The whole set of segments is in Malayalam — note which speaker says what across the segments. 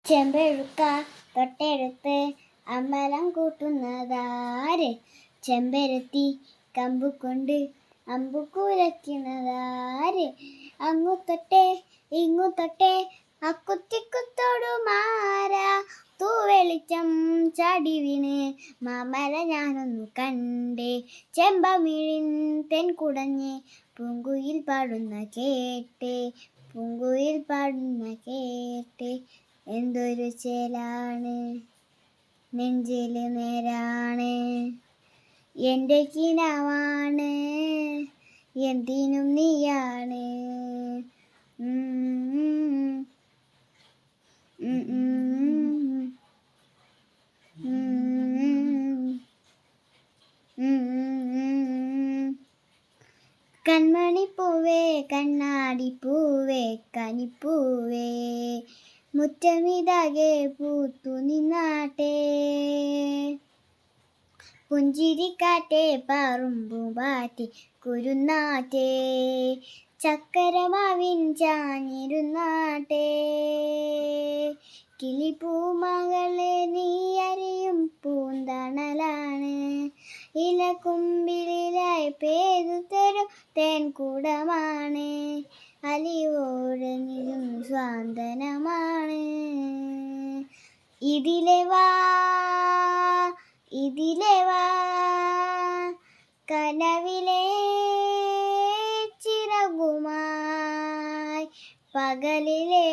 Speaker 1: ചെമ്പെഴുക്ക തൊട്ടെടുത്ത് അമ്പലം കൂട്ടുന്നതാര്? ചെമ്പരത്തി കമ്പുകൊണ്ട് അമ്പു കുലയ്ക്കുന്നതാര്? അങ്ങു തൊട്ടേ ഇങ്ങു തൊട്ടേ അക്കുത്തിക്കുത്തോടുമാരാ? തൂവെളിച്ചം ചാടി വീണ് മാമല ഞാനൊന്നു കണ്ടേ. ചെമ്പമിഴിൻ തെൻകുടഞ്ഞ് പൂങ്കുയിൽ പാടുന്ന കേട്ടേ, പൂങ്കുയിൽ പാടുന്ന കേട്ടേ. എന്തൊരു ചേലാണ് നെഞ്ചില് നേരാണ്, എൻ്റെ കിനാവാണ് എന്തിനും നീയാണ്. കൺമണിപ്പൂവേ കണ്ണാടിപ്പൂവേ കനിപ്പൂവേ, മുറ്റമിതാകെ പൂത്തു നിന്നാട്ടെ. പുഞ്ചിരിക്കാറ്റേ പാറുമ്പൂമ്പാറ്റേ കുരുന്നാറ്റേ, ചക്കരമാവിൻ ചാഞ്ഞിരുന്നാട്ടെ. കിളിപ്പൂമകളെ നീ അരിയും പൂന്തണലാണ്, ഇലക്കുമ്പിലായി പെയ്തു തരും തേൻകൂടമാണ്. അലിവോടെ നിന്നും സ്വാന്തനമാണ്. ഇതിലെ വാ ഇതിലെ വാ, കനവിലെ ചിറകുമായി പകലിലെ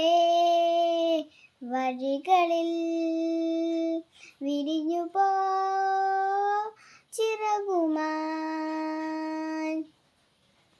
Speaker 1: വഴികളിൽ വിരിഞ്ഞു പോ ചിറകുമായി.